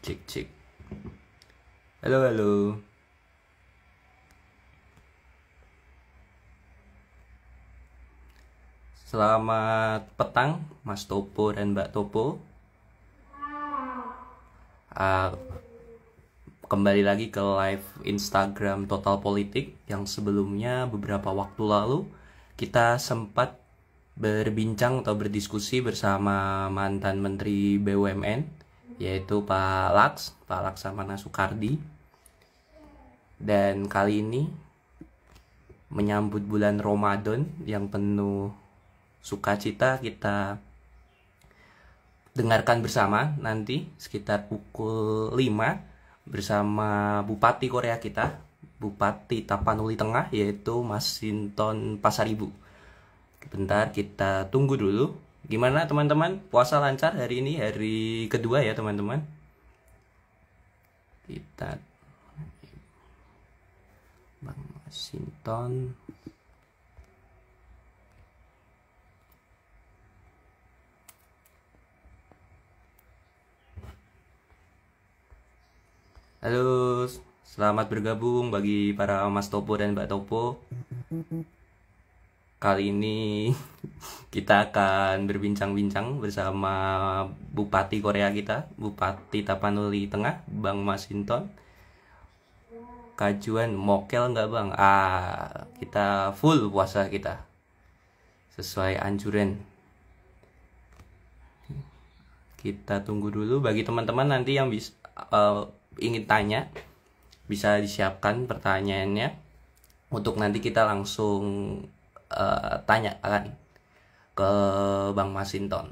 Cek cek. Halo halo. Selamat petang, Mas Topo dan Mbak Topo. Ah, Kembali lagi ke live Instagram Total Politik yang sebelumnya beberapa waktu lalu kita sempat berbincang atau berdiskusi bersama mantan Menteri BUMN yaitu Pak Laksamana Soekardi. Dan kali ini menyambut bulan Ramadan yang penuh sukacita, kita dengarkan bersama nanti sekitar pukul 5 bersama Bupati Korea kita, Bupati Tapanuli Tengah, yaitu Mas Sinton Pasaribu. Bentar, kita tunggu dulu. Gimana teman-teman? Puasa lancar hari ini, hari kedua ya teman-teman. Kita Bang Sinton. Halo, selamat bergabung bagi para Mas Topo dan Mbak Topo. Kali ini kita akan berbincang-bincang bersama Bupati Korea kita, Bupati Tapanuli Tengah, Bang Masinton. Kajuan mokel nggak bang? Kita full puasa kita, sesuai anjuran. Kita tunggu dulu bagi teman-teman nanti yang ingin tanya, bisa disiapkan pertanyaannya untuk nanti kita langsung tanyakan ke Bang Masinton.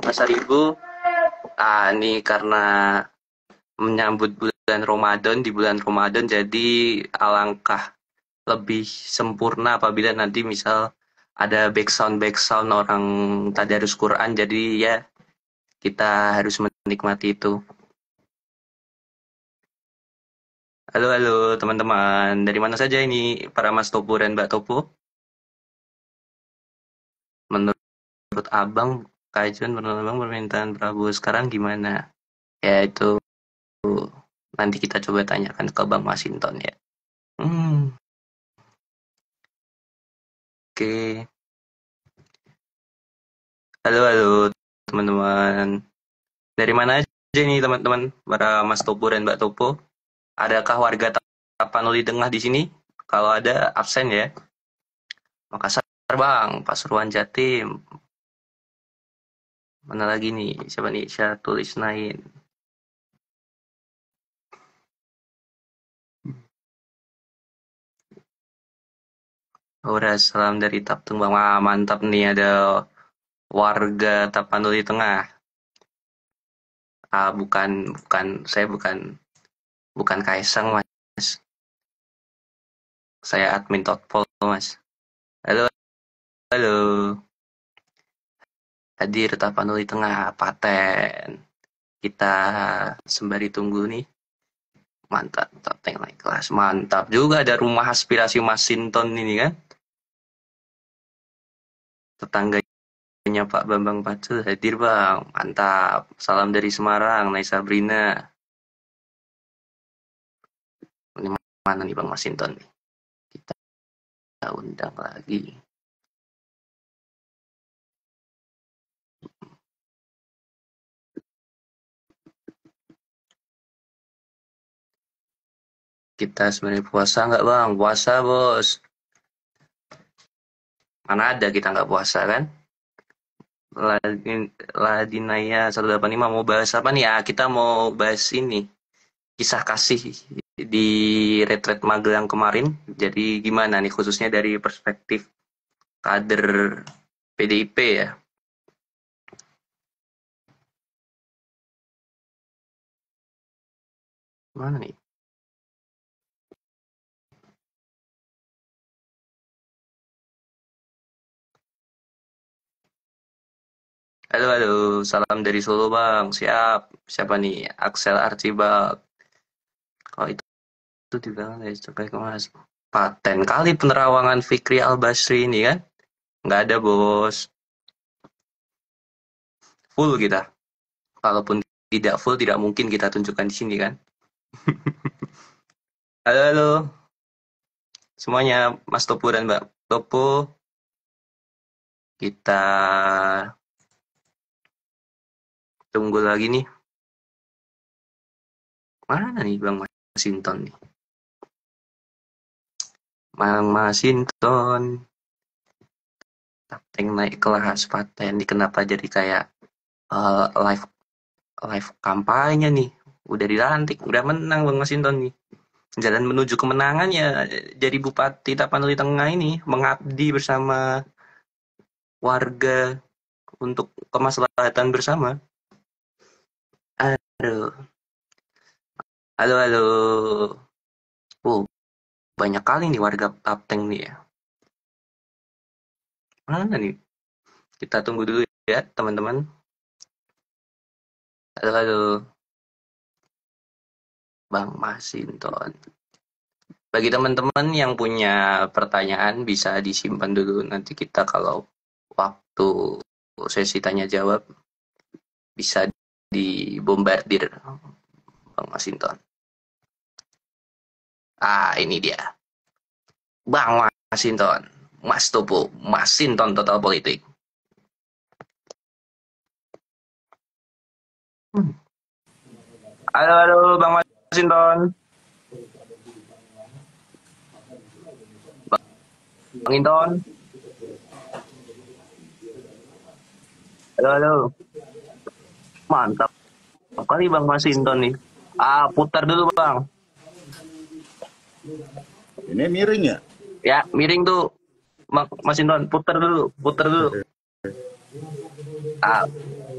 Mas Aribu, ini karena menyambut bulan Ramadan, di bulan Ramadan, jadi alangkah lebih sempurna apabila nanti misal ada backsound orang tadarus Quran, jadi ya kita harus menikmati itu. Halo halo teman-teman, dari mana saja ini para Mas Topo dan Mbak Topo? Menurut Abang, kajian menurut Abang permintaan Prabowo sekarang gimana? Ya itu nanti kita coba tanyakan ke Bang Masinton ya. Oke. Halo halo teman-teman. Dari mana aja nih teman-teman, para Mas Topo dan Mbak Topo? Adakah warga Tapanuli Tengah di sini? Kalau ada, absen ya. Makassar Bang, Pasuruan Jatim. Mana lagi nih? Siapa nih? Saya tulis nain. Ora, salam dari Taptung Bang. Mantap nih, ada warga Tapanuli Tengah. Bukan, saya bukan Kaisang Mas. Saya admin Totpol Mas. Halo, halo. Hadir Tapanuli Tengah, Paten. Kita sembari tunggu nih. Mantap, Toteng naik kelas. Mantap juga ada rumah aspirasi Mas Sinton ini kan. Tetangganya Pak Bambang Pacul hadir Bang. Mantap. Salam dari Semarang, Nai Sabrina. Ini mana nih Bang Mas Sinton nih? Kita undang lagi. Kita sebenarnya puasa nggak Bang? Puasa bos. Mana ada kita nggak puasa kan? Ladinaya 185 mau bahas apa nih? Kita mau bahas ini. Kisah kasih di retret Magelang kemarin. Jadi gimana nih khususnya dari perspektif kader PDIP ya? Mana nih? Halo, halo. Salam dari Solo, Bang. Siap. Siapa nih? Axel Archibald. Oh, itu juga dari Cokai Kemas. Paten kali penerawangan Fikri Al-Basri ini kan? Nggak ada, Bos. Full kita. Kalaupun tidak full, tidak mungkin kita tunjukkan di sini kan? Halo, halo. Semuanya, Mas Topo dan Mbak Topo. Kita tunggu lagi nih. Mana nih Bang Masinton nih? Bang Masinton. Paten naik kelas paten. Ini kenapa jadi kayak live live kampanye nih? Udah dilantik, udah menang Bang Masinton nih. Jalan menuju kemenangan ya jadi Bupati Tapanuli Tengah ini mengabdi bersama warga untuk kemaslahatan bersama. Aduh. Halo, halo. Oh, banyak kali nih warga Kapteng nih ya. Mana nih? Kita tunggu dulu ya, teman-teman. Halo, halo. Bang Masinton. Bagi teman-teman yang punya pertanyaan bisa disimpan dulu. Nanti kita kalau waktu sesi tanya jawab bisa dibombardir Bang Masinton. Ah, ini dia. Bang Masinton. Mas Topo. Masinton Total Politik. Halo, halo Bang Masinton. Bang Inton. Halo, halo. Mantap kali Bang Masinton nih. Ah, putar dulu Bang. Ini miring ya? Ya, miring tuh. Masinton, putar dulu, putar dulu. Ah,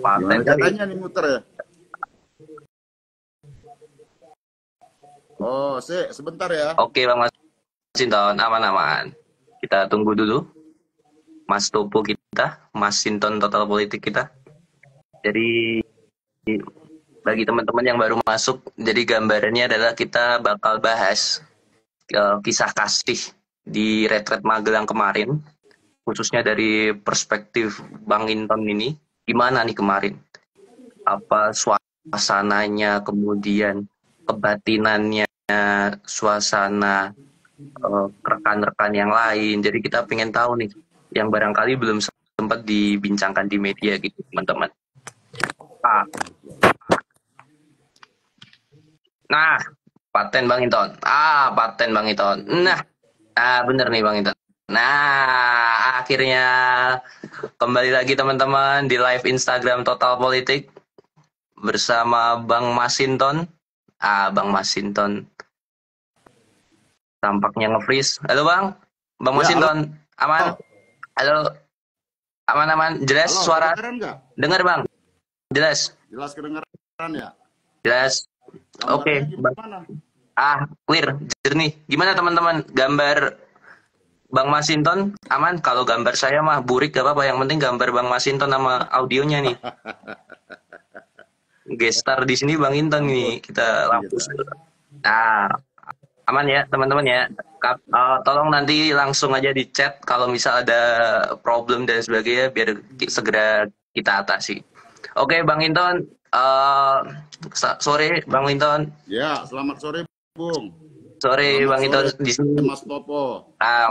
paten Gimana kali. caranya nih muter ya? Oh, sebentar ya. Oke Bang Masinton, aman-aman. Kita tunggu dulu. Mas Topo kita, Masinton Total Politik kita. Jadi bagi teman-teman yang baru masuk, jadi gambarannya adalah kita bakal bahas kisah kasih di Retret Magelang kemarin, khususnya dari perspektif Bang Inton ini. Gimana nih kemarin? Apa suasananya, kemudian kebatinannya, suasana rekan-rekan yang lain. Jadi kita pengen tahu nih, yang barangkali belum sempat dibincangkan di media gitu, teman-teman. Ah, nah, paten Bang Inton. Ah, paten Bang Inton. Nah, bener nih Bang Inton. Nah, akhirnya kembali lagi teman-teman di live Instagram Total Politik bersama Bang Masinton. Ah, Bang Masinton tampaknya nge-freeze. Halo Bang, Bang Ya, halo. Masinton, aman? Halo, aman-aman, jelas Halo, suara? kedengaran nggak? Dengar Bang, jelas, Jelas kedengaran ya? jelas. Gambarnya Oke, Bang. gimana? Ah, clear, jernih. Gimana teman-teman? Gambar Bang Masinton aman? Kalau gambar saya mah burik gak apa-apa. Yang penting gambar Bang Masinton sama audionya nih. Gestar di sini Bang Inton nih. Ampun. Kita Kita. hapus. Nah, aman ya teman-teman ya. Tolong nanti langsung aja di chat kalau misal ada problem dan sebagainya biar segera kita atasi. Oke Bang Inton, sore Bang Inton. Ya, selamat sore, Bung. Sore Selamat Bang sore, Inton di sini. Mas Topo.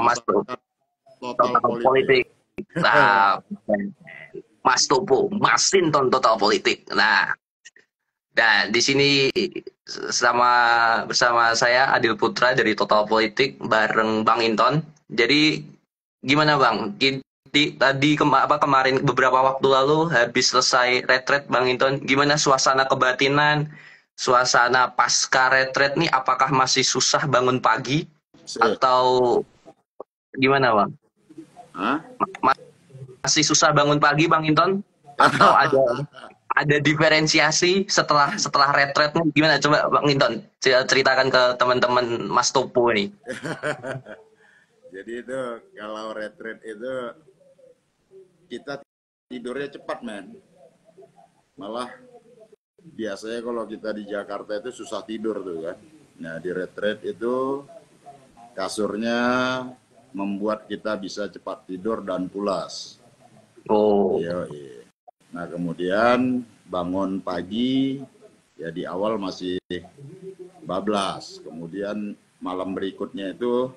Mas Masyarakat Total Total Politik. Politik. Nah, Mas Topo, Masinton Total Politik. Nah, dan di sini bersama saya Adil Putra dari Total Politik bareng Bang Inton. Jadi gimana Bang? Tadi kemarin beberapa waktu lalu habis selesai retret Bang Inton, gimana suasana kebatinan, suasana pasca retret nih? Apakah masih susah bangun pagi atau gimana Bang? Hah? Masih susah bangun pagi Bang Inton? Atau ada diferensiasi setelah retret nih gimana, coba Bang Inton ceritakan ke teman-teman Mas Topo nih. Jadi itu kalau retreat itu kita tidurnya cepat, men. Malah biasanya kalau kita di Jakarta itu susah tidur tuh kan. Nah di retret itu kasurnya membuat kita bisa cepat tidur dan pulas. Oh, Yoi. Nah kemudian bangun pagi ya di awal masih bablas. Kemudian malam berikutnya itu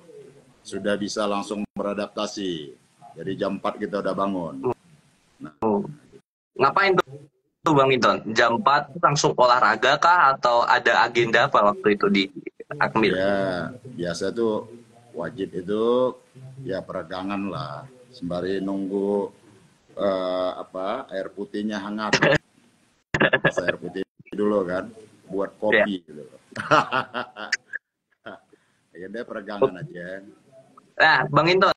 sudah bisa langsung beradaptasi. Jadi jam 4 kita udah bangun. Nah, oh. Ngapain tuh Bang Inton? Jam 4 langsung olahraga kah atau ada agenda apa waktu itu di Akmil? ya biasa tuh wajib itu ya peregangan lah. Sembari nunggu air putihnya hangat. Pas air putih dulu kan, buat Ya. kopi gitu. Ya deh peregangan aja. Nah, Bang Inton,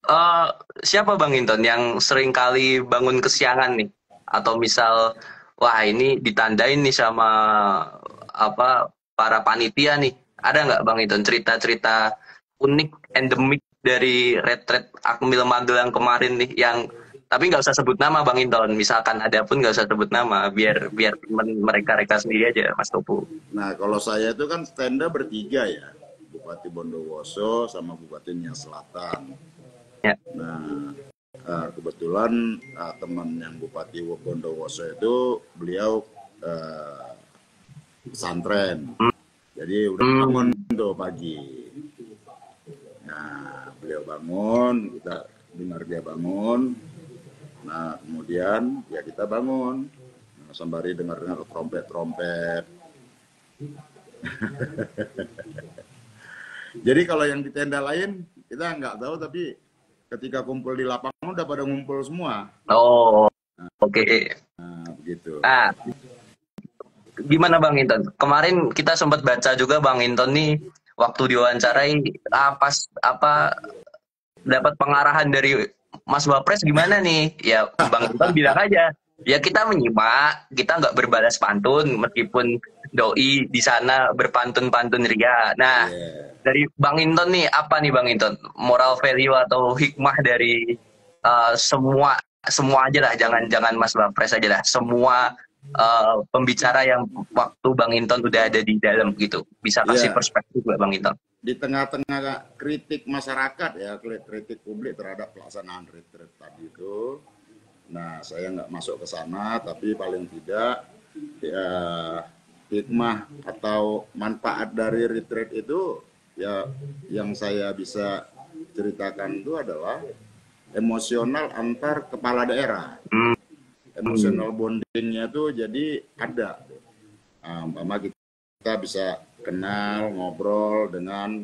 eh, siapa Bang Inton yang sering kali bangun kesiangan nih? Atau misal, wah ini ditandain nih sama apa para panitia nih. Ada nggak Bang Inton cerita-cerita unik, endemik dari retret Akmil Magelang kemarin nih yang tapi nggak usah sebut nama Bang Inton. Misalkan ada pun nggak usah sebut nama, biar biar mereka sendiri aja Mas Topo. Nah kalau saya itu kan stand bertiga ya, Bupati Bondowoso sama Bupati Nias Selatan. Ya. Nah kebetulan teman yang Bupati Bondowoso itu beliau pesantren. Jadi udah bangun tuh pagi. Nah, beliau bangun, kita dengar dia bangun. Nah, kemudian ya kita bangun. Nah, sembari dengar-dengar trompet-trompet. Jadi kalau yang di tenda lain kita nggak tahu, tapi ketika kumpul di lapangan udah pada ngumpul semua. Oh, oke. Nah, begitu. Nah, gimana Bang Inton? Kemarin kita sempat baca juga Bang Inton nih waktu diwawancarai apa dapat pengarahan dari Mas Wapres gimana nih? Ya Bang Inton bilang aja, ya kita menyimak, kita nggak berbalas pantun meskipun doi di sana berpantun-pantun ria. Nah, Yeah. dari Bang Inton nih apa nih Bang Inton? Moral value atau hikmah dari semua aja lah, jangan Mas Wapres aja lah. Semua pembicara yang waktu Bang Inton udah ada di dalam gitu. Bisa kasih Yeah. perspektif gak Bang Inton? Di tengah-tengah kritik masyarakat ya, kritik publik terhadap pelaksanaan retret tadi itu, nah saya nggak masuk ke sana, tapi paling tidak ya, hikmah atau manfaat dari retret itu ya yang saya bisa ceritakan itu adalah emosional antar kepala daerah. Hmm. Emosional bondingnya tuh jadi ada. Umpama kita bisa kenal, ngobrol dengan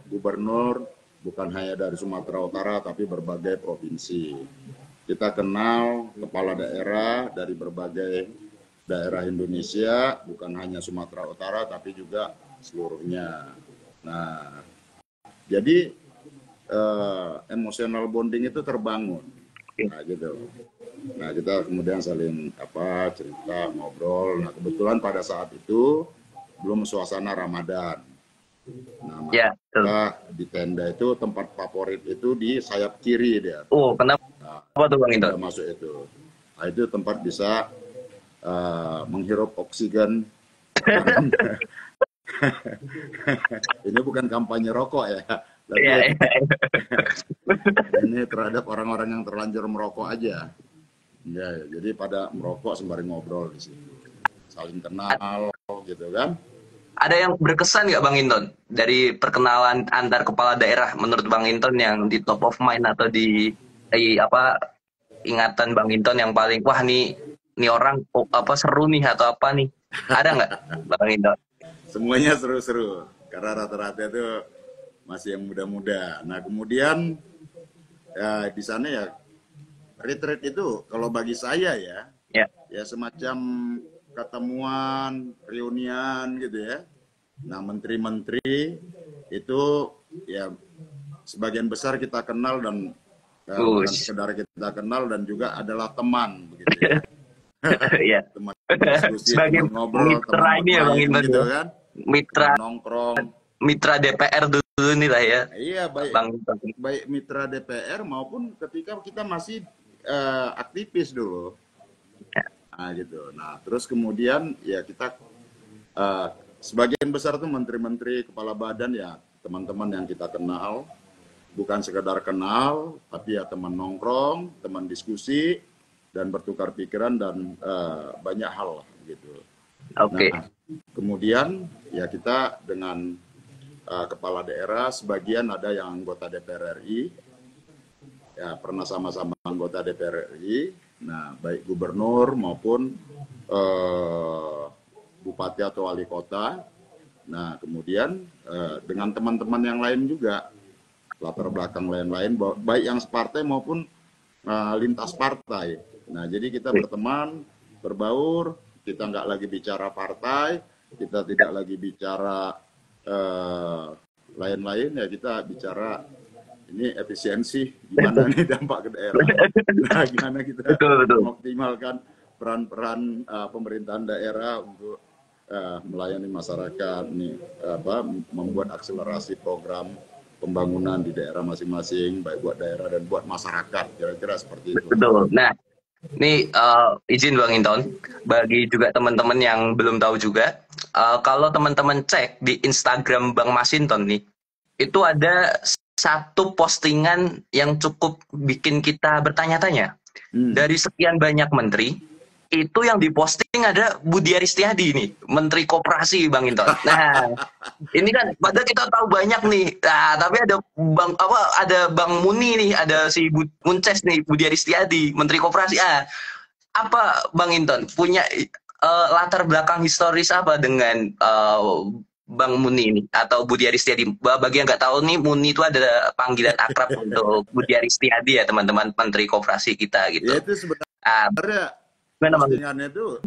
gubernur bukan hanya dari Sumatera Utara tapi berbagai provinsi. Kita kenal kepala daerah dari berbagai daerah Indonesia, bukan hanya Sumatera Utara tapi juga seluruhnya. Nah, jadi emotional bonding itu terbangun. Nah, gitu. Nah, kita kemudian saling cerita, ngobrol. Nah, kebetulan pada saat itu belum suasana Ramadan. Nah, Ya, betul. maka di tenda itu tempat favorit itu di sayap kiri dia. Oh, kenapa tuh Bang Inton? Udah masuk itu. Nah, itu tempat bisa menghirup oksigen. Ini bukan kampanye rokok ya, tapi Iya, iya. ini terhadap orang-orang yang terlanjur merokok aja. Ya, jadi pada merokok sembari ngobrol di situ, saling kenal, gitu kan? Ada yang berkesan nggak Bang Inton dari perkenalan antar kepala daerah menurut Bang Inton yang di top of mind atau di ingatan Bang Inton yang paling wah nih orang seru nih atau apa nih? Ada nggak Bang Inton? Semuanya seru-seru, karena rata-rata itu masih yang muda-muda. Nah, kemudian ya di sana ya retreat itu kalau bagi saya Ya. ya semacam ketemuan, reunian gitu ya. Nah, menteri-menteri itu ya sebagian besar kita kenal dan bukan sekedar kita kenal dan juga adalah teman begitu ya. Iya. Teman diskusi, Sebagai teman ngobrol, mitra teman ini ya Bang bermain Inton gitu ya. kan. Mitra Teman nongkrong. mitra DPR dulu nih lah ya. Iya, Bang Inton. baik mitra DPR maupun ketika kita masih aktivis dulu. Nah, gitu. Nah, terus kemudian ya kita sebagian besar tuh menteri-menteri, kepala badan ya teman-teman yang kita kenal, bukan sekedar kenal, tapi ya teman nongkrong, teman diskusi, dan bertukar pikiran dan banyak hal lah gitu. Oke. Nah, kemudian ya kita dengan kepala daerah, sebagian ada yang anggota DPR RI, ya pernah sama-sama anggota DPR RI, nah baik gubernur maupun bupati atau wali kota. Nah kemudian dengan teman-teman yang lain juga, latar belakang lain-lain, baik yang separtai maupun lintas partai. Nah jadi kita berteman, berbaur, kita nggak lagi bicara partai, kita tidak lagi bicara lain-lain, ya kita bicara ini efisiensi, gimana nih dampak ke daerah, nah gimana kita mengoptimalkan peran-peran pemerintahan daerah untuk melayani masyarakat, nih membuat akselerasi program pembangunan di daerah masing-masing, baik buat daerah dan buat masyarakat, kira-kira seperti itu. Betul. Nah, ini izin Bang Inton, bagi juga teman-teman yang belum tahu juga, kalau teman-teman cek di Instagram Bang Masinton nih, itu ada satu postingan yang cukup bikin kita bertanya-tanya. Dari sekian banyak menteri, itu yang diposting ada Budi Aristiadi nih, Menteri Koperasi Bang Inton. Nah, ini kan padahal kita tahu banyak nih. Nah, tapi ada Bang Muni nih, ada si Munces nih, Budi Aristiadi, Menteri Koperasi. Apa Bang Inton punya latar belakang historis apa dengan Bang Muni ini atau Budi Aristiadi? Bagi yang nggak tahu nih, Muni itu ada panggilan akrab untuk Budi Aristiadi ya teman-teman, Menteri Koperasi kita gitu. Ya itu sebenarnya postingannya itu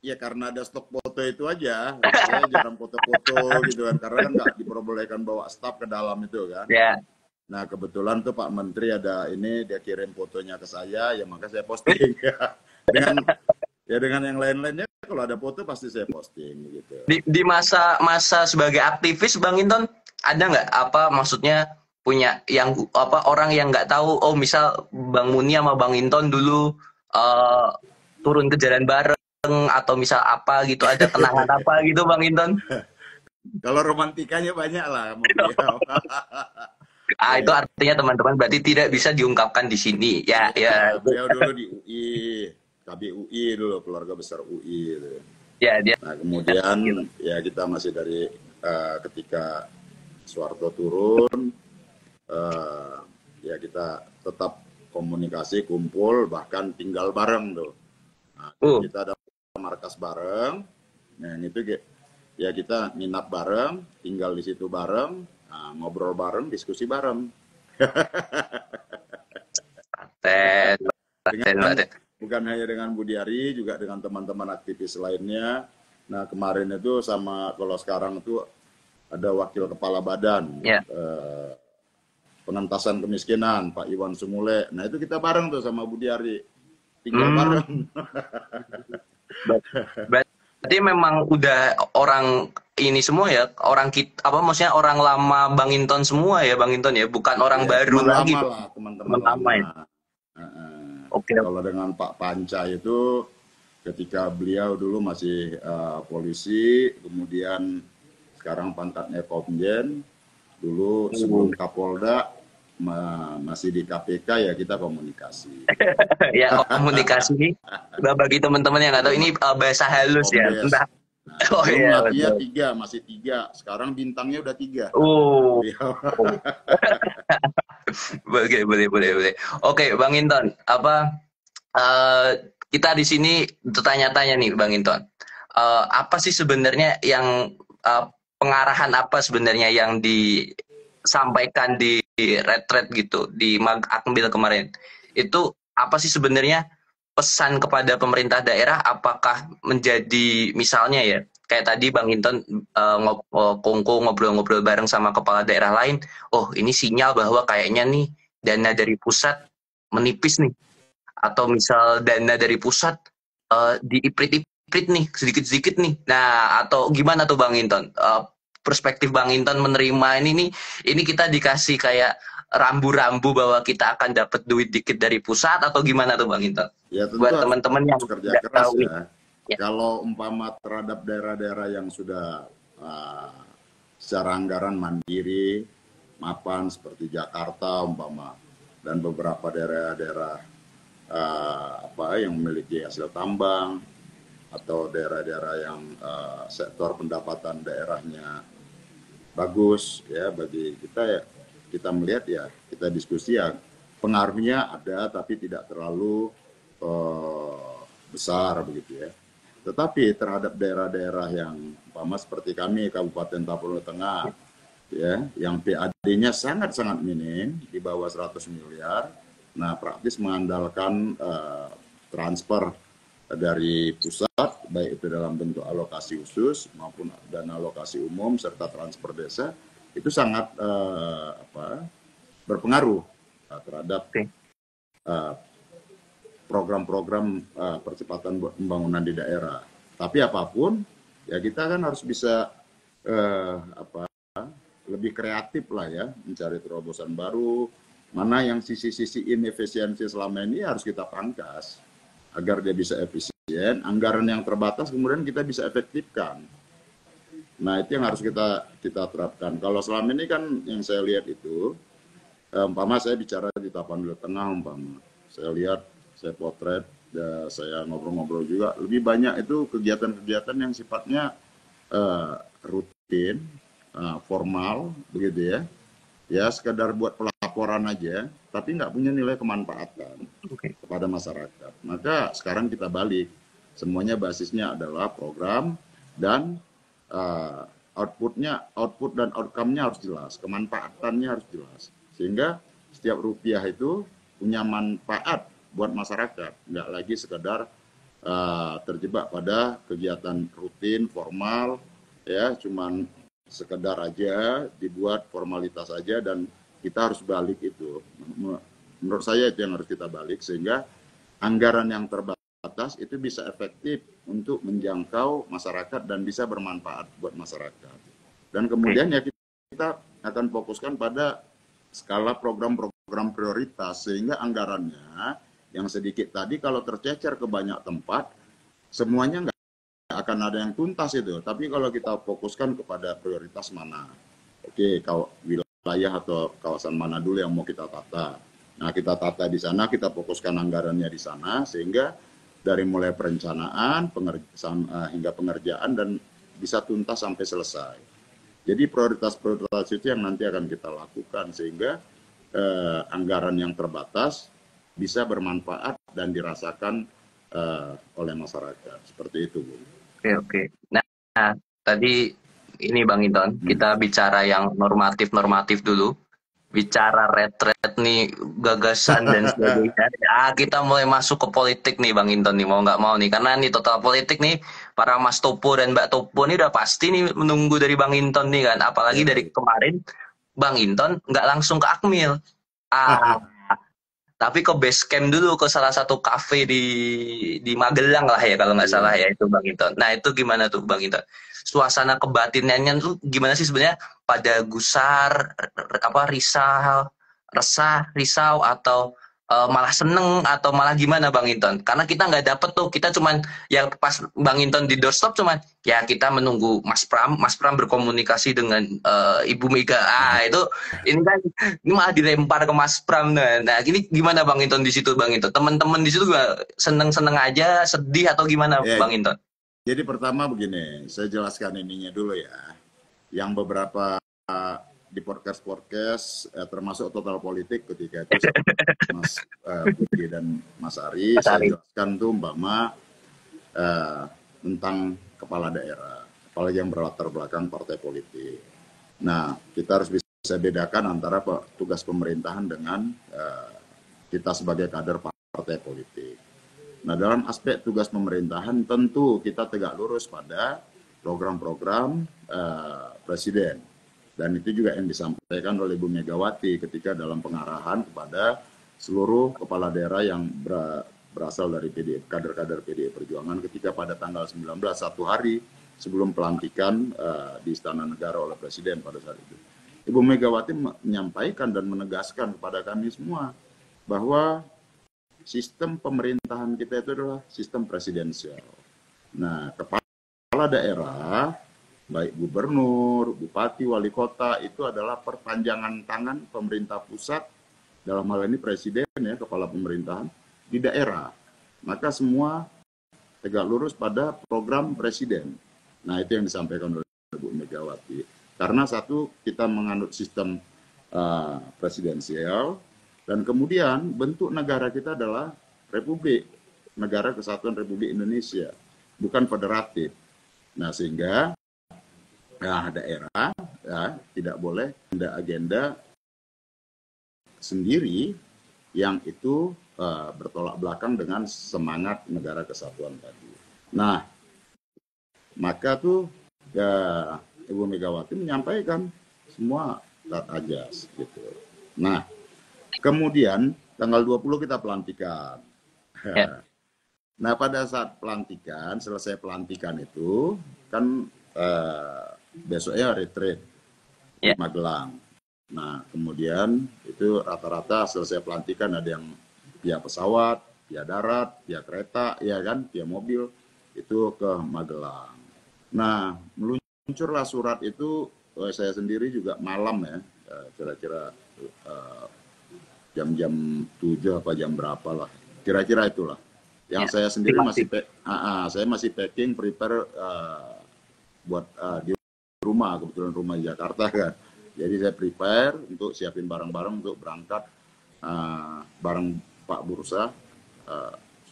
ya karena ada stok foto itu aja. Saya jarang foto-foto gitu kan, karena kan nggak diperbolehkan bawa staf ke dalam itu kan. Yeah. Nah kebetulan tuh Pak Menteri ada ini, dia kirim fotonya ke saya, ya maka saya posting. Dengan yang lain-lainnya kalau ada foto pasti saya posting gitu. Di masa sebagai aktivis Bang Inton ada nggak maksudnya punya yang orang yang nggak tahu, oh misal Bang Muni sama Bang Inton dulu turun ke jalan bareng atau misal apa gitu, ada kenangan apa gitu Bang Inton? Kalau romantikanya banyak lah. Itu artinya teman-teman berarti tidak bisa diungkapkan di sini ya. Beliau dulu di UI, KBUI dulu, keluarga besar UI gitu. Ya, Nah kemudian ya kita masih dari ketika Soeharto turun, ya kita tetap komunikasi, kumpul, bahkan tinggal bareng tuh. Nah, kita ada markas bareng, nah itu ya kita nginap bareng, tinggal di situ bareng, ngobrol bareng, diskusi bareng. Bukan hanya dengan Budi Ari, juga dengan teman-teman aktivis lainnya. Nah kemarin itu kalau sekarang itu ada wakil kepala badan pengentasan kemiskinan, Pak Iwan Sumule. Nah itu kita bareng tuh sama Budi Ari, tinggal bareng. Berarti memang udah orang ini semua ya, orang kita maksudnya orang lama Bang Inton semua ya Bang Inton ya, bukan orang baru lagi. Teman-teman lama ya. Kalau dengan Pak Panca itu ketika beliau dulu masih polisi, kemudian sekarang pangkatnya Komjen, dulu sebelum Kapolda masih di KPK, ya kita komunikasi. Ya komunikasi nih, bagi teman-teman yang nggak tahu ini bahasa halus ya. Artinya masih tiga. Sekarang bintangnya udah 3. Boleh. Oke, Bang Inton, kita di sini bertanya-tanya nih, Bang Inton. Apa sih sebenarnya yang pengarahan apa sebenarnya yang disampaikan di retret gitu di Mag Akmil kemarin? Itu apa sih sebenarnya pesan kepada pemerintah daerah? Apakah menjadi misalnya ya kayak tadi Bang Inton ngobrol-ngobrol bareng sama kepala daerah lain, oh ini sinyal bahwa kayaknya nih dana dari pusat menipis nih, atau misal dana dari pusat diiprit-iprit nih sedikit-sedikit nih. Nah, atau gimana tuh Bang Inton? Perspektif Bang Inton menerima ini kita dikasih kayak rambu-rambu bahwa kita akan dapat duit dikit dari pusat atau gimana tuh Bang Inton? Ya tentu Buat harus teman-teman yang kerja nggak keras tahu. ya. Ya. Kalau umpama terhadap daerah-daerah yang sudah secara anggaran mandiri, mapan seperti Jakarta umpama dan beberapa daerah-daerah yang memiliki hasil tambang atau daerah-daerah yang sektor pendapatan daerahnya bagus ya bagi kita ya, kita melihat ya, kita diskusi ya, pengaruhnya ada tapi tidak terlalu besar begitu ya. Tetapi terhadap daerah-daerah yang umpama seperti kami Kabupaten Tapanuli Tengah ya, yang PAD-nya sangat-sangat minim di bawah 100 miliar. Nah, praktis mengandalkan transfer dari pusat, baik itu dalam bentuk alokasi khusus maupun dana alokasi umum serta transfer desa, itu sangat berpengaruh terhadap program-program percepatan pembangunan di daerah. Tapi apapun, ya kita kan harus bisa lebih kreatif lah ya, mencari terobosan baru, mana yang sisi-sisi inefisiensi selama ini harus kita pangkas agar dia bisa efisien, anggaran yang terbatas kemudian kita bisa efektifkan. Nah itu yang harus kita terapkan. Kalau selama ini kan yang saya lihat itu, umpama saya bicara di Tapanuli Tengah umpama, saya lihat, saya potret, ya, saya ngobrol-ngobrol juga, lebih banyak itu kegiatan-kegiatan yang sifatnya rutin, formal, begitu ya. Ya sekedar buat pelaporan aja, tapi nggak punya nilai kemanfaatan kepada masyarakat. Maka sekarang kita balik, semuanya basisnya adalah program dan output dan outcome-nya harus jelas, kemanfaatannya harus jelas. Sehingga setiap rupiah itu punya manfaat buat masyarakat, nggak lagi sekedar terjebak pada kegiatan rutin, formal, ya cuman sekedar aja dibuat formalitas aja, dan kita harus balik itu. Menurut saya itu yang harus kita balik sehingga anggaran yang terbatas itu bisa efektif untuk menjangkau masyarakat dan bisa bermanfaat buat masyarakat. Dan kemudian ya kita akan fokuskan pada skala program-program prioritas sehingga anggarannya yang sedikit tadi kalau tercecer ke banyak tempat semuanya nggak akan ada yang tuntas itu. Tapi kalau kita fokuskan kepada prioritas mana, oke, kalau wilayah atau kawasan mana dulu yang mau kita tata. Nah, kita tata di sana, kita fokuskan anggarannya di sana, sehingga dari mulai perencanaan hingga pengerjaan dan bisa tuntas sampai selesai. Jadi prioritas-prioritas itu yang nanti akan kita lakukan sehingga anggaran yang terbatas bisa bermanfaat dan dirasakan oleh masyarakat. Seperti itu, Bu. Oke. Nah, tadi ini Bang Inton, kita bicara yang normatif-normatif dulu. Bicara retret nih, gagasan dan sebagainya. Ya, kita mulai masuk ke politik nih Bang Inton nih, mau nggak mau nih. Karena nih total politik nih, para Mas Topo dan Mbak Topo nih udah pasti nih menunggu dari Bang Inton nih kan. Apalagi dari kemarin, Bang Inton nggak langsung ke Akmil. Tapi ke base camp dulu, ke salah satu kafe di Magelang lah ya kalau nggak salah ya itu Bang Inton. Nah itu gimana tuh Bang Inton? Suasana kebatinannya tuh gimana sih sebenarnya? Pada gusar, risau atau malah seneng atau malah gimana Bang Inton? Karena kita nggak dapet tuh, kita cuman yang pas Bang Inton di doorstop cuman ya kita menunggu Mas Pram berkomunikasi dengan Ibu Mega. Itu ini kan ini malah dilempar ke Mas Pram. Nah ini gimana Bang Inton di situ Bang Inton? Teman-teman di situ juga seneng-seneng aja, sedih atau gimana Bang Inton? Jadi pertama begini, saya jelaskan ininya dulu ya. Yang beberapa di podcast termasuk Total Politik ketika itu Mas Budi dan Mas Ari, saya jelaskan tuh umpama tentang kepala daerah, apalagi yang berlatar belakang partai politik. Nah, kita harus bisa bedakan antara tugas pemerintahan dengan kita sebagai kader partai politik. Nah, dalam aspek tugas pemerintahan tentu kita tegak lurus pada program-program Presiden. Dan itu juga yang disampaikan oleh Bu Megawati ketika dalam pengarahan kepada seluruh kepala daerah yang berasal dari kader-kader PDI Perjuangan ketika pada tanggal 19, satu hari sebelum pelantikan di Istana Negara oleh Presiden pada saat itu. Ibu Megawati menyampaikan dan menegaskan kepada kami semua bahwa sistem pemerintahan kita itu adalah sistem presidensial. Nah, kepala daerah, baik gubernur, bupati, wali kota, itu adalah perpanjangan tangan pemerintah pusat, dalam hal ini presiden ya, kepala pemerintahan, di daerah. Maka semua tegak lurus pada program presiden. Nah, itu yang disampaikan oleh Bu Megawati. Karena satu, kita menganut sistem presidensial, dan kemudian bentuk negara kita adalah republik, negara kesatuan Republik Indonesia, bukan federatif. Nah, sehingga daerah ya, tidak boleh ada agenda sendiri yang itu bertolak belakang dengan semangat negara kesatuan tadi. Nah, maka tuh ya, Ibu Megawati menyampaikan semua tat ajas gitu. Nah, kemudian tanggal 20 kita pelantikan. Ya. Nah, pada saat pelantikan, selesai pelantikan itu kan besoknya retreat di Magelang. Nah, kemudian itu rata-rata selesai pelantikan ada yang via pesawat, via darat, via kereta, ya kan, via mobil itu ke Magelang. Nah, meluncurlah surat itu saya sendiri juga malam ya, kira-kira jam-jam 7 apa jam berapa lah, kira-kira itulah. Yang saya sendiri saya masih packing, prepare buat di rumah, kebetulan rumah di Jakarta kan. Jadi saya prepare untuk siapin barang-barang untuk berangkat bareng Pak Bursa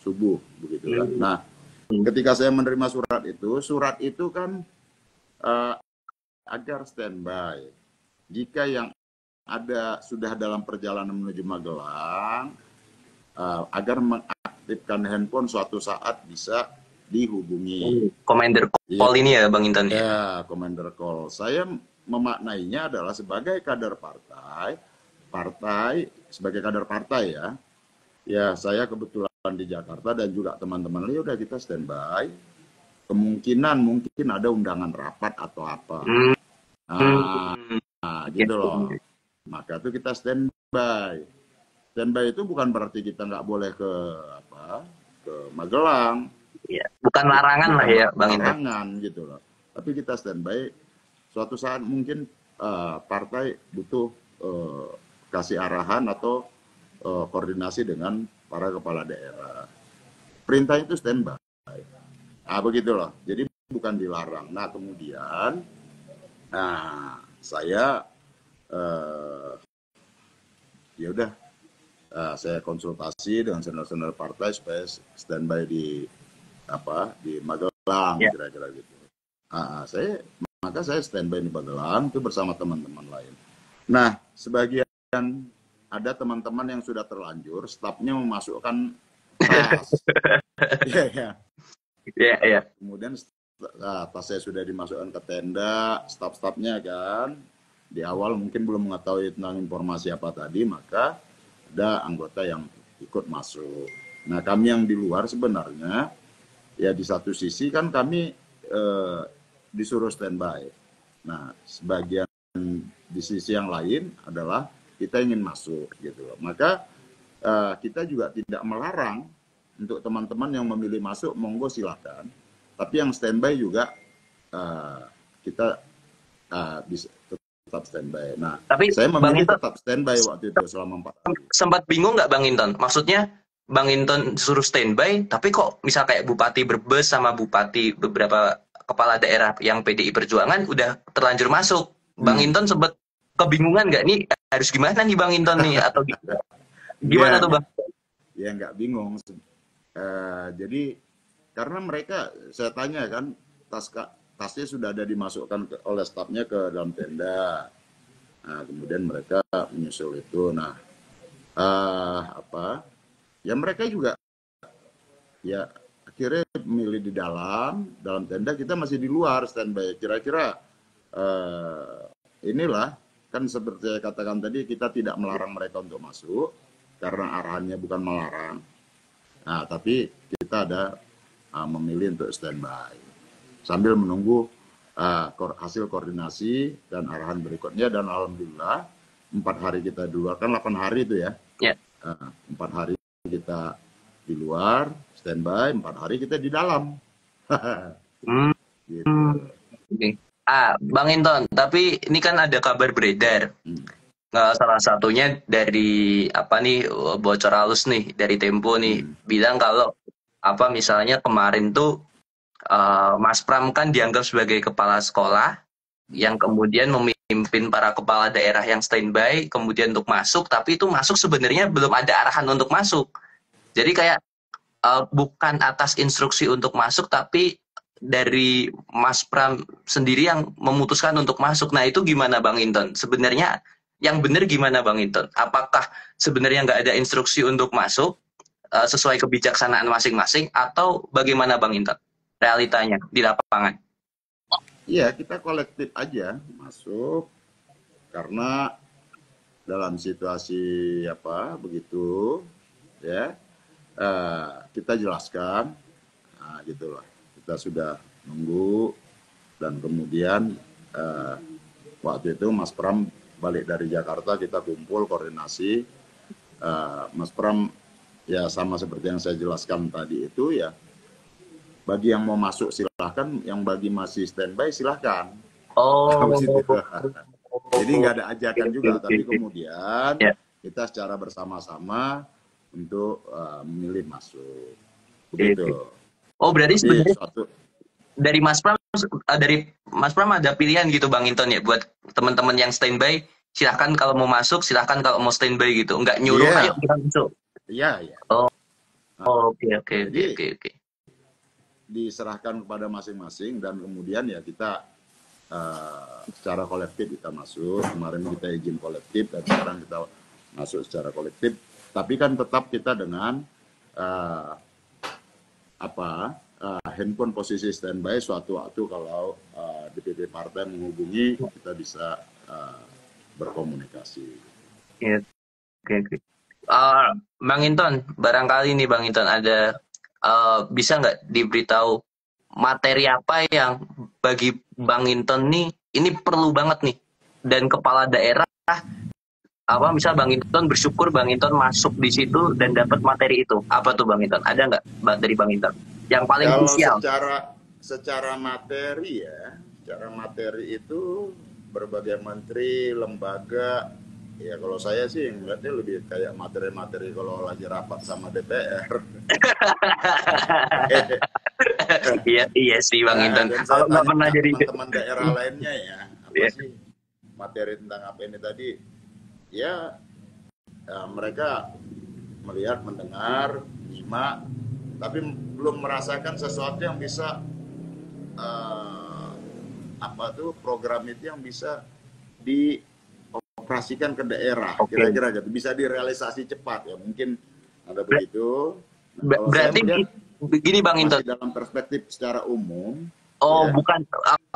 subuh begitu kan. Nah, ketika saya menerima surat itu kan agar standby. Jika yang sudah dalam perjalanan menuju Magelang, agar mengaktifkan handphone suatu saat bisa dihubungi. Commander call ini ya Bang Intan? Ya, commander call. Saya memaknainya adalah sebagai kader partai sebagai kader partai ya. Ya, saya kebetulan di Jakarta dan juga teman-teman ya udah kita standby. Kemungkinan mungkin ada undangan rapat atau apa. Gitu loh. Maka itu kita standby. Standby itu bukan berarti kita nggak boleh ke Magelang. Ya, bukan larangan lah ya Bang Intan. Larangan gitu loh. Tapi kita standby. Suatu saat mungkin partai butuh kasih arahan atau koordinasi dengan para kepala daerah. Perintah itu standby. Nah, begitu loh. Jadi bukan dilarang. Nah, kemudian saya ya udah saya konsultasi dengan senior-senior partai supaya standby di Magelang kira-kira gitu. Maka saya standby di Magelang itu bersama teman-teman lain. Nah, sebagian ada teman-teman yang sudah terlanjur, stafnya memasukkan tas. Iya. Kemudian tas saya sudah dimasukkan ke tenda, staf-stafnya kan. Di awal mungkin belum mengetahui tentang informasi apa tadi, maka ada anggota yang ikut masuk. Nah, kami yang di luar sebenarnya, ya di satu sisi kan kami disuruh standby. Nah, sebagian di sisi yang lain adalah kita ingin masuk gitu loh. Maka kita juga tidak melarang untuk teman-teman yang memilih masuk, monggo silakan. Tapi yang standby juga kita bisa tetap standby. Nah, tapi saya memilih tetap standby waktu itu selama 4 hari. Sempat bingung nggak Bang Inton? Maksudnya Bang Inton suruh standby, tapi kok misal kayak Bupati Brebes sama Bupati beberapa kepala daerah yang PDI Perjuangan udah terlanjur masuk. Bang Inton sempat kebingungan nggak nih harus gimana nih Bang Inton nih atau gimana tuh Bang? Ya nggak bingung. Jadi karena mereka, saya tanya kan, tasnya sudah ada dimasukkan oleh stafnya ke dalam tenda. Nah, kemudian mereka menyusul itu. Nah, ya mereka juga ya akhirnya milih di dalam tenda, kita masih di luar standby. Kira-kira inilah kan seperti saya katakan tadi, kita tidak melarang mereka untuk masuk karena arahannya bukan melarang. Nah, tapi kita ada memilih untuk standby sambil menunggu hasil koordinasi dan arahan berikutnya, dan alhamdulillah 4 hari kita di luar, kan 8 hari itu ya. Ya. 4 hari kita di luar standby, 4 hari kita di dalam. Hmm. Gitu. Oke. Bang Inton, tapi ini kan ada kabar beredar. Salah satunya dari apa nih, bocor halus nih dari Tempo nih, bilang kalau apa misalnya kemarin tuh Mas Pram kan dianggap sebagai kepala sekolah yang kemudian memimpin para kepala daerah yang standby kemudian untuk masuk, tapi itu masuk sebenarnya belum ada arahan untuk masuk. Jadi kayak bukan atas instruksi untuk masuk, tapi dari Mas Pram sendiri yang memutuskan untuk masuk. Nah itu gimana Bang Inton? Sebenarnya yang benar gimana Bang Inton? Apakah sebenarnya nggak ada instruksi untuk masuk sesuai kebijaksanaan masing-masing, atau bagaimana Bang Inton realitanya di lapangan? Iya, kita kolektif aja masuk karena dalam situasi apa begitu ya, kita jelaskan, gitulah, kita sudah nunggu, dan kemudian waktu itu Mas Pram balik dari Jakarta, kita kumpul koordinasi. Mas Pram ya sama seperti yang saya jelaskan tadi itu ya, bagi yang mau masuk silahkan, yang bagi masih standby silahkan. Jadi nggak ada ajakan juga, tapi kemudian kita secara bersama-sama untuk memilih masuk. Begitu. Berarti sebenarnya dari Mas Pram ada pilihan gitu Bang Inton ya, buat teman-teman yang standby silahkan kalau mau masuk, silahkan kalau mau standby gitu, nggak nyuruh ayo kita masuk. Iya. Oke. Diserahkan kepada masing-masing, dan kemudian ya kita secara kolektif kita masuk. Kemarin kita izin kolektif dan sekarang kita masuk secara kolektif, tapi kan tetap kita dengan handphone posisi standby. Suatu waktu kalau DPP partai menghubungi, kita bisa berkomunikasi. Oke. Bang Inton, barangkali nih Bang Inton ada bisa nggak diberitahu materi apa yang bagi Bang Inton nih ini perlu banget nih, dan kepala daerah apa misal Bang Inton bersyukur Bang Inton masuk di situ dan dapat materi itu, apa tuh Bang Inton? Ada nggak dari Bang Inton yang paling krusial? Secara materi ya, secara materi itu berbagai menteri, lembaga. Ya kalau saya sih ngeliatnya lebih kayak materi-materi kalau lagi rapat sama DPR. Iya sih Bang Inton. Kalau nggak pernah jadi teman-teman daerah lainnya ya, apa sih materi tentang apa ini tadi? Ya, mereka melihat, mendengar, menyimak, tapi belum merasakan sesuatu yang bisa program itu yang bisa dioperasikan ke daerah, kira-kira gitu, bisa direalisasi cepat ya, mungkin ada begitu. Nah, berarti begini Bang Inton, dalam perspektif secara umum. Bukan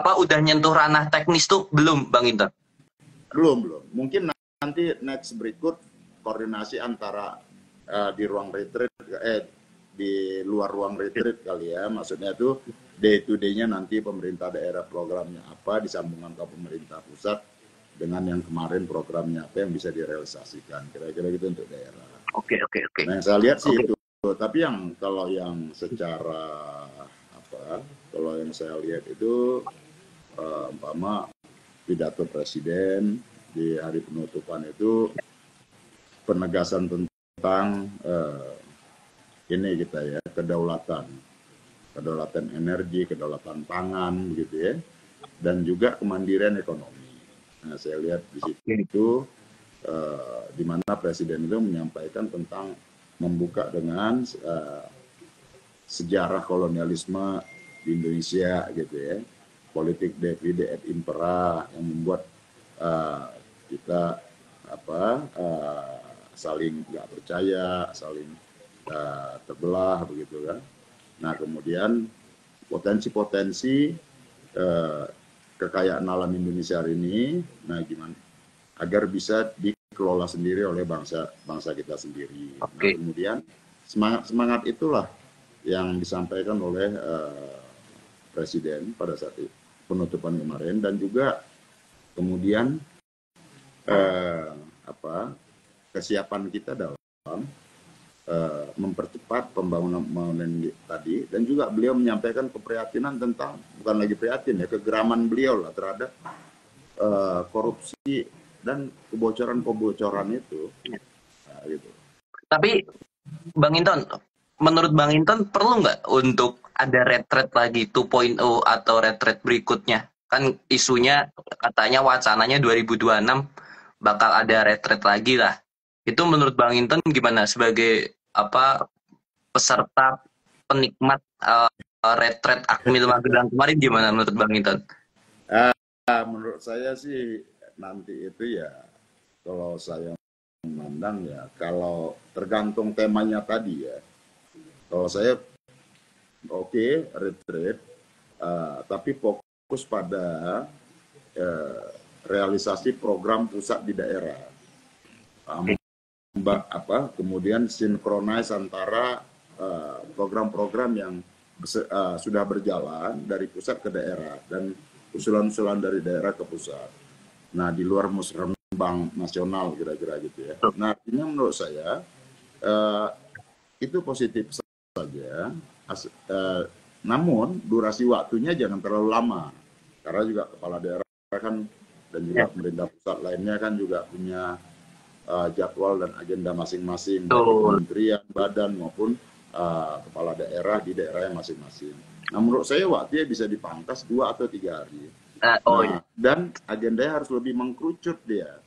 udah nyentuh ranah teknis tuh belum Bang Inton? Belum. Mungkin nanti next berikut koordinasi antara di ruang retreat, di luar ruang retreat kali ya, maksudnya itu day to day-nya nanti pemerintah daerah programnya apa, disambungkan ke pemerintah pusat dengan yang kemarin programnya apa yang bisa direalisasikan, kira-kira gitu untuk daerah. Oke. Nah yang saya lihat sih itu, tapi kalau yang secara kalau yang saya lihat itu umpama pidato presiden di hari penutupan itu penegasan tentang ini kita ya, kedaulatan energi, kedaulatan pangan begitu ya, dan juga kemandirian ekonomi. Nah saya lihat di situ di mana presiden itu menyampaikan tentang membuka dengan sejarah kolonialisme di Indonesia gitu ya, politik divide et impera yang membuat kita saling nggak percaya, saling terbelah begitu kan. Nah kemudian potensi-potensi kekayaan alam Indonesia hari ini, nah gimana agar bisa dikelola sendiri oleh bangsa kita sendiri. Nah, kemudian semangat itulah yang disampaikan oleh presiden pada saat itu, penutupan kemarin, dan juga kemudian kesiapan kita dalam mempercepat pembangunan tadi, dan juga beliau menyampaikan keprihatinan tentang, bukan lagi prihatin ya, kegeraman beliau lah terhadap korupsi dan kebocoran itu. Nah, gitu. Tapi Bang Inton, menurut Bang Inton perlu nggak untuk ada retret lagi 2.0 atau retret berikutnya? Kan isunya katanya wacananya 2026 bakal ada retret lagi lah. Itu menurut Bang Inton gimana sebagai peserta penikmat retret Akmil Magelang kemarin, gimana menurut Bang Inton? Menurut saya sih nanti itu ya, kalau saya memandang ya, kalau tergantung temanya tadi ya. Kalau saya oke, retreat, tapi fokus pada realisasi program pusat di daerah. Kemudian sinkronize antara program-program yang sudah berjalan dari pusat ke daerah dan usulan-usulan dari daerah ke pusat. Nah, di luar musrembang nasional kira-kira gitu ya. Nah, artinya menurut saya itu positif saja. Namun durasi waktunya jangan terlalu lama, karena juga kepala daerah kan dan juga pemerintah pusat lainnya kan juga punya jadwal dan agenda masing-masing, baik kementerian, badan maupun kepala daerah di daerah yang masing-masing. Nah, menurut saya waktunya bisa dipangkas 2 atau 3 hari. Dan agendanya harus lebih mengkerucut dia.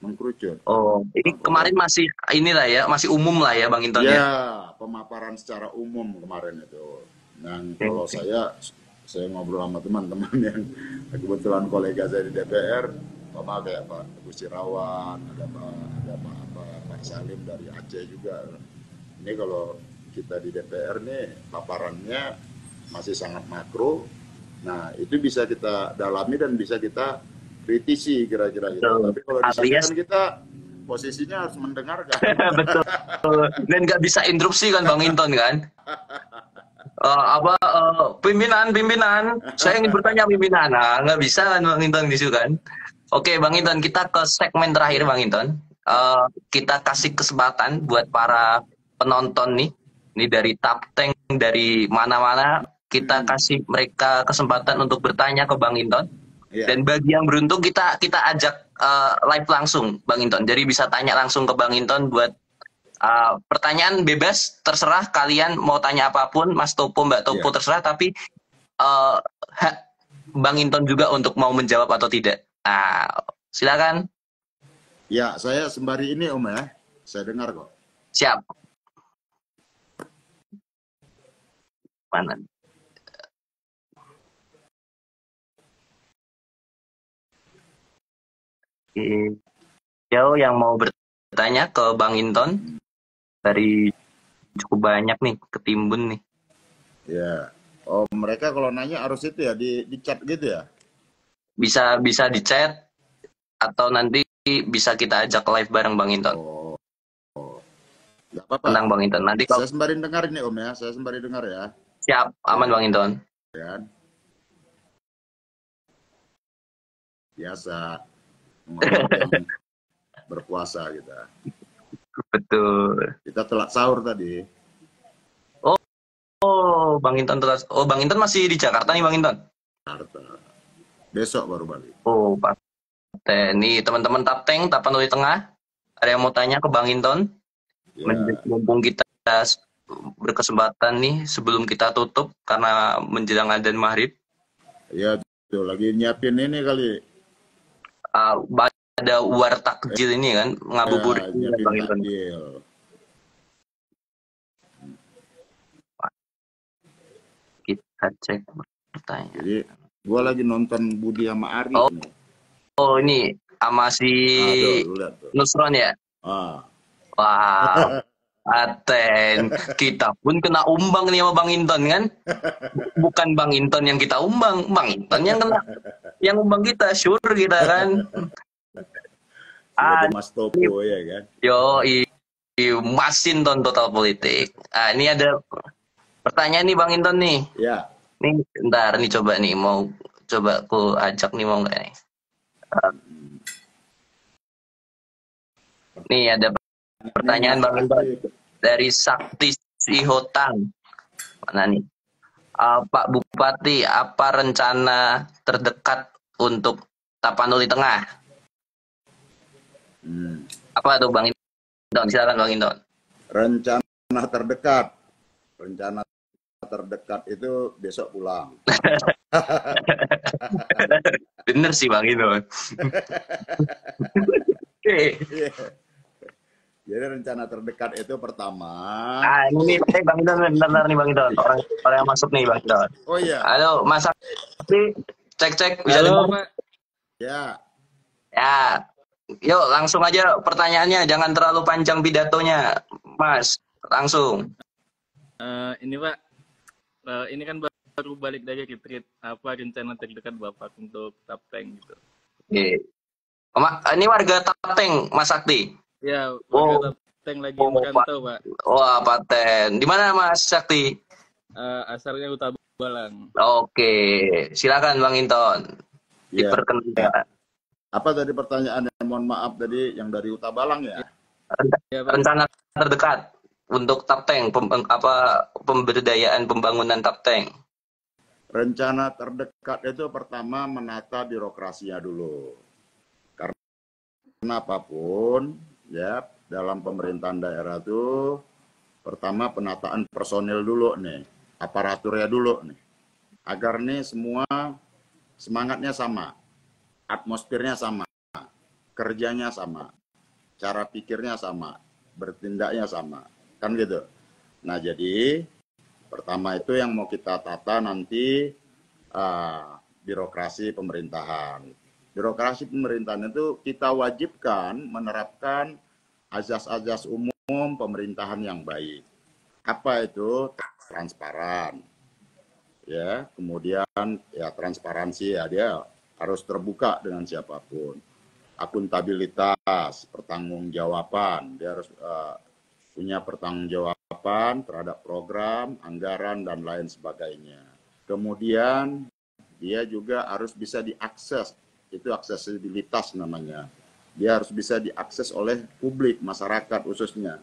Mengkerucut. Ini kemarin masih inilah ya, masih umum lah ya Bang Inton ya? Ya, pemaparan secara umum kemarin itu. Dan kalau saya ngobrol sama teman-teman yang kebetulan kolega saya di DPR, kayak Pak Agus Cirawan, ada Pak Salim dari Aceh juga. Ini kalau kita di DPR nih paparannya masih sangat makro. Nah, itu bisa kita dalami dan bisa kita kritisi kira-kira gitu. Tapi kalau di sini kan kita posisinya harus mendengarkan. Betul. Dan nggak bisa interupsi kan Bang Inton kan? Pimpinan, saya ingin bertanya pimpinan. Nah, nggak bisa kan Bang Inton di situ kan? Oke Bang Inton, kita ke segmen terakhir Bang Inton. Kita kasih kesempatan buat para penonton nih dari Tapteng, dari mana-mana, kita kasih mereka kesempatan untuk bertanya ke Bang Inton. Dan bagi yang beruntung kita ajak live langsung Bang Inton. Jadi bisa tanya langsung ke Bang Inton buat pertanyaan bebas, terserah kalian mau tanya apapun, Mas Topo, Mbak Topo, terserah, tapi Bang Inton juga untuk mau menjawab atau tidak. Nah, silakan. Ya, saya sembari ini Om ya, saya dengar kok. Siap. Mana? Jauh yang mau bertanya ke Bang Inton dari cukup banyak nih, ketimbun nih. Ya, mereka kalau nanya harus itu ya di chat gitu ya? Bisa di chat atau nanti bisa kita ajak live bareng Bang Inton. Nggak apa-apa. Tenang Bang Inton. Nanti saya sembari dengar ini Om ya, saya sembari dengar ya. Siap, aman Bang Inton. Ya. Biasa berpuasa kita. Betul. Kita telat sahur tadi. Bang Inton telat. Bang Inton masih di Jakarta nih Bang Inton. Jakarta. Besok baru balik. Pak. Nih teman-teman Tapteng, Tapanuli Tengah, ada yang mau tanya ke Bang Inton? Ya. Mumpung kita berkesempatan nih sebelum kita tutup karena menjelang adzan maghrib. Ya, tuh lagi nyiapin ini kali. Ada war takjil ini kan, ngabuburit ya, Bang Inton. Kita cek pertanyaan. Jadi, gua lagi nonton Budi sama Ari. Ini sama si Nusron ya? Wah, Aten. Kita pun kena umbang nih sama Bang Inton kan? Bukan Bang Inton yang kita umbang, Bang Inton yang kena, yang umbang kita, sure kita kan. Mas Topo ya kan? Mas Inton Total Politik. Ini ada pertanyaan nih Bang Inton nih. Ya. Nih, ntar nih coba nih mau Coba aku ajak nih, mau nggak nih? Nih ada Nih pertanyaan masih Bang Inton aktif. dari Sakti Sihotang. Mana nih? Pak Bupati, apa rencana terdekat untuk Tapanuli Tengah? Hmm. Apa tuh Bang Inton? Silakan Bang Inton. Rencana terdekat, rencana terdekat itu besok pulang. Bener sih Bang Inton. Oke. Iya. Jadi rencana terdekat itu pertama. Ah, ini nih Bang Inton, benar nih Bang Inton. Orang yang masuk nih Bang Inton. Oh iya, Halo, Mas Sakti, cek bisa Halo dengar? Pak, ya. Ya, yuk langsung aja pertanyaannya, jangan terlalu panjang pidatonya, Mas. Langsung. Ini Pak, ini kan baru balik dari retreat. Apa rencana terdekat Bapak untuk Tapteng gitu? Oke. Ini warga Tapteng, Mas Sakti. Ya, Oh, warga Tapteng lagi oh, Pak. merantau Pak. Wah, Paten. Di mana Mas Sakti? Asalnya Utabalang. Oke, silakan Bang Inton. Ya. Diperkenalkan. Apa tadi pertanyaannya? Mohon maaf tadi yang dari Utabalang ya. Ya Pak, Rencana terdekat untuk Tapteng, pemberdayaan pembangunan Tapteng. Rencana terdekat itu pertama menata birokrasinya dulu. Karena apapun ya dalam pemerintahan daerah itu pertama penataan personil dulu nih, aparaturnya dulu nih. Agar nih semua semangatnya sama, atmosfernya sama, kerjanya sama, cara pikirnya sama, bertindaknya sama, kan gitu. Nah jadi pertama itu yang mau kita tata nanti birokrasi pemerintahan. Birokrasi pemerintahan itu kita wajibkan menerapkan azas-azas umum pemerintahan yang baik. Apa itu? Transparan. Ya, kemudian ya transparansi ya dia harus terbuka dengan siapapun. Akuntabilitas, pertanggungjawaban, dia harus punya pertanggungjawaban terhadap program, anggaran dan lain sebagainya. Kemudian dia juga harus bisa diakses, itu aksesibilitas namanya. Dia harus bisa diakses oleh publik, masyarakat khususnya.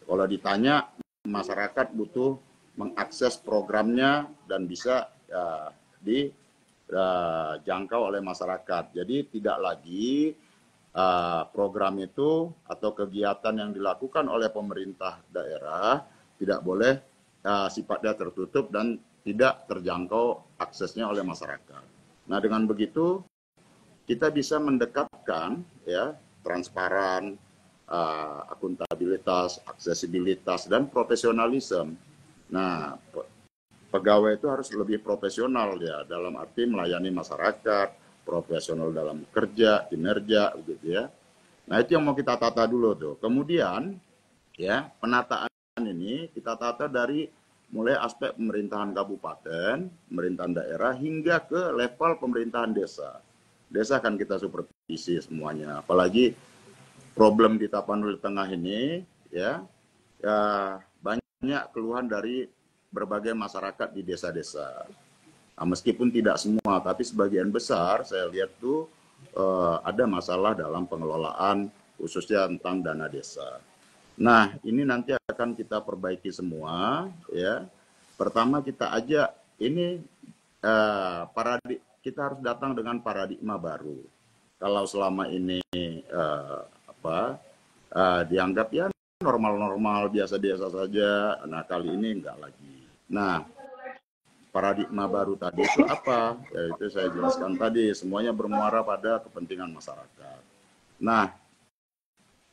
Kalau ditanya, masyarakat butuh mengakses programnya dan bisa dijangkau oleh masyarakat. Jadi tidak lagi program itu atau kegiatan yang dilakukan oleh pemerintah daerah tidak boleh sifatnya tertutup dan tidak terjangkau aksesnya oleh masyarakat. Nah dengan begitu kita bisa mendekatkan ya transparan, akuntabilitas, aksesibilitas, dan profesionalisme. Nah, pegawai itu harus lebih profesional ya, dalam arti melayani masyarakat, profesional dalam kerja, kinerja, gitu ya. Nah, itu yang mau kita tata dulu tuh. Kemudian, ya, penataan ini kita tata dari mulai aspek pemerintahan kabupaten, pemerintahan daerah, hingga ke level pemerintahan desa. Desa kan kita supervisi semuanya, apalagi problem di Tapanuli Tengah ini ya banyak keluhan dari berbagai masyarakat di desa-desa. Nah, meskipun tidak semua, tapi sebagian besar saya lihat tuh ada masalah dalam pengelolaan khususnya tentang dana desa. Nah, ini nanti akan kita perbaiki semua ya. Pertama kita ajak ini kita harus datang dengan paradigma baru. Kalau selama ini dianggap ya normal-normal, biasa-biasa saja, nah kali ini enggak lagi. Nah, paradigma baru tadi itu apa? Yaitu saya jelaskan tadi, semuanya bermuara pada kepentingan masyarakat. Nah,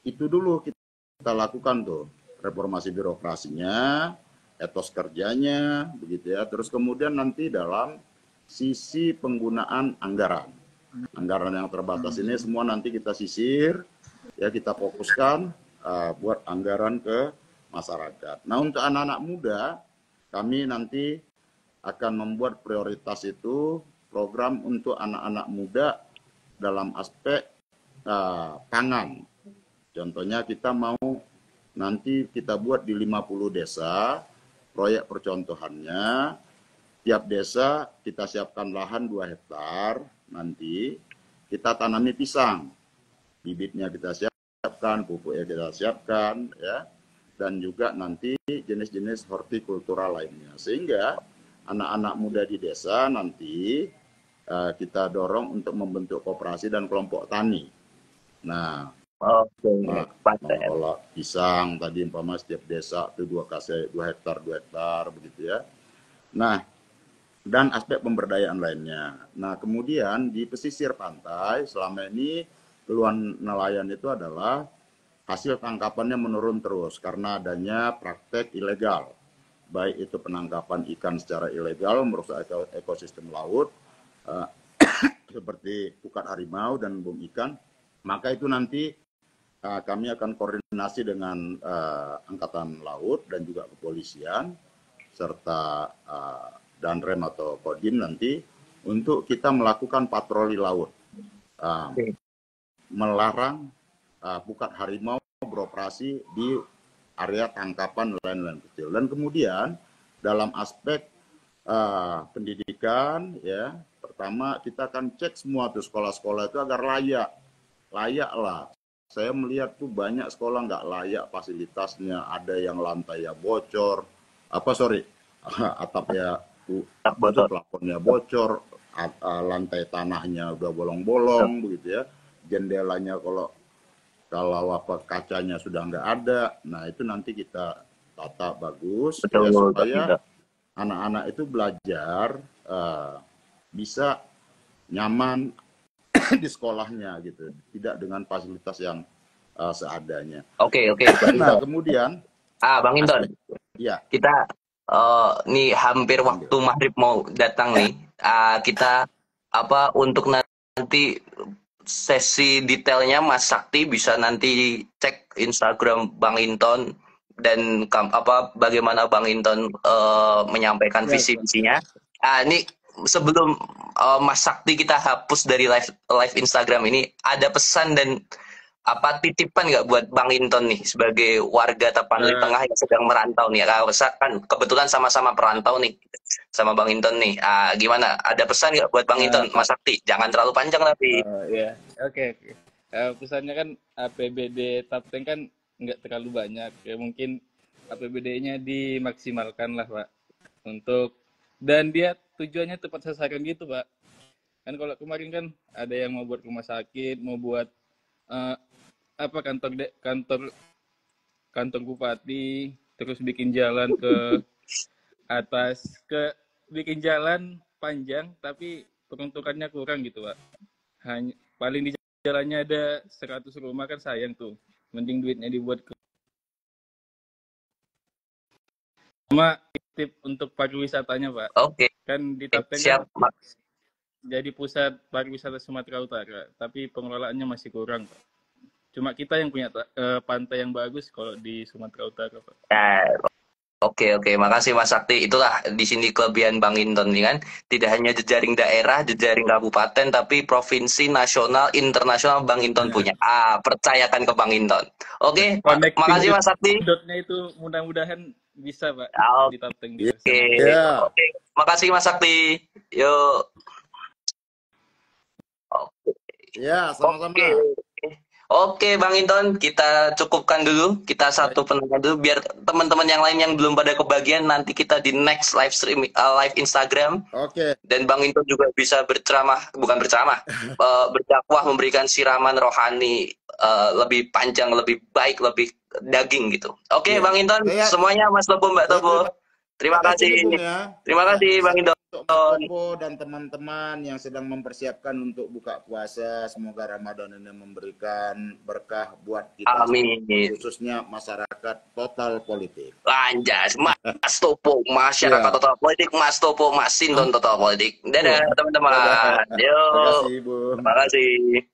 itu dulu kita lakukan tuh, reformasi birokrasinya, etos kerjanya, begitu ya. Terus kemudian nanti dalam sisi penggunaan anggaran. Anggaran yang terbatas ini semua nanti kita sisir, ya kita fokuskan buat anggaran ke masyarakat. Nah untuk anak-anak muda, kami nanti akan membuat prioritas itu program untuk anak-anak muda dalam aspek pangan. Contohnya kita mau nanti kita buat di 50 desa, proyek percontohannya, tiap desa kita siapkan lahan 2 hektar, nanti kita tanami pisang. Bibitnya kita siapkan, pupuknya kita siapkan, ya, dan juga nanti jenis-jenis hortikultura lainnya. Sehingga anak-anak muda di desa nanti kita dorong untuk membentuk koperasi dan kelompok tani. Nah, mengelola pisang tadi umpama setiap desa itu 2 hektar begitu ya. Nah, dan aspek pemberdayaan lainnya. Nah, kemudian di pesisir pantai selama ini keluhan nelayan itu adalah hasil tangkapannya menurun terus karena adanya praktek ilegal. Baik itu penangkapan ikan secara ilegal merusak ekosistem laut seperti pukat harimau dan bom ikan. Maka itu nanti kami akan koordinasi dengan Angkatan Laut dan juga kepolisian serta Danrem atau Kodim nanti untuk kita melakukan patroli laut, melarang pukat harimau beroperasi di area tangkapan nelayan kecil. Dan kemudian dalam aspek pendidikan, ya, pertama kita akan cek semua tuh sekolah-sekolah itu agar layak lah. Saya melihat tuh banyak sekolah nggak layak fasilitasnya, ada yang lantainya bocor, atapnya bocor, plafonnya bocor, lantai tanahnya udah bolong-bolong begitu ya, jendelanya kalau kacanya sudah nggak ada. Nah itu nanti kita tata bagus ya, supaya anak-anak itu belajar bisa nyaman di sekolahnya gitu, tidak dengan fasilitas yang seadanya. Oke. Nah kemudian Bang Inton, ya kita nih hampir waktu maghrib mau datang nih. Kita untuk nanti sesi detailnya Mas Sakti bisa nanti cek Instagram Bang Inton dan bagaimana Bang Inton menyampaikan visi misinya. Ini sebelum Mas Sakti kita hapus dari live Instagram ini, ada pesan dan titipan nggak buat Bang Inton nih sebagai warga Tapanuli Tengah yang sedang merantau nih? Kan kebetulan sama-sama perantau nih sama Bang Inton nih. Gimana? Ada pesan nggak buat Bang Inton, Mas Sakti? Jangan terlalu panjang tapi. Oke. Pesannya kan APBD Tapteng kan nggak terlalu banyak. Ya mungkin APBD-nya dimaksimalkan lah, Pak. Dan dia tujuannya tepat sasaran gitu, Pak. Kan kalau kemarin kan ada yang mau buat rumah sakit, mau buat kantor bupati, terus bikin jalan ke atas, bikin jalan panjang tapi peruntukannya kurang gitu, Pak. Paling di jalannya ada 100 rumah kan sayang tuh. Mending duitnya dibuat sama tip untuk pariwisatanya, Pak. Oke. Kan di Tapteng kan jadi pusat pariwisata Sumatera Utara, tapi pengelolaannya masih kurang, Pak. Cuma kita yang punya pantai yang bagus kalau di Sumatera Utara, Pak. Oke. Makasih Mas Sakti. Itulah di sini kelebihan Bang Inton nih kan. Tidak hanya jejaring daerah, jejaring kabupaten, tapi provinsi, nasional, internasional Bang Inton punya. Percayakan ke Bang Inton. Oke. Makasih Mas Sakti. Dotnya itu mudah-mudahan bisa, Pak. Di Tapteng. Oke. Makasih Mas Sakti. Yuk. Ya, sama-sama. Oke, Bang Inton, kita cukupkan dulu. Kita satu penanya dulu, biar teman-teman yang lain yang belum pada kebagian, nanti kita di next live stream, live Instagram. Oke. Dan Bang Inton juga bisa berdakwah, memberikan siraman rohani lebih panjang, lebih baik, lebih daging gitu. Oke, Bang Inton, semuanya Mas Topo, Mbak Topo. Terima kasih. Terima kasih Bang Inton. Topo dan teman-teman yang sedang mempersiapkan untuk buka puasa, semoga Ramadan ini memberikan berkah buat kita. Amin. Khususnya masyarakat total politik. Anjas, Mas Topo, masyarakat total politik, Mas Topo, Mas Inton total politik. Dadah teman-teman. Terima kasih, Ibu. Terima kasih.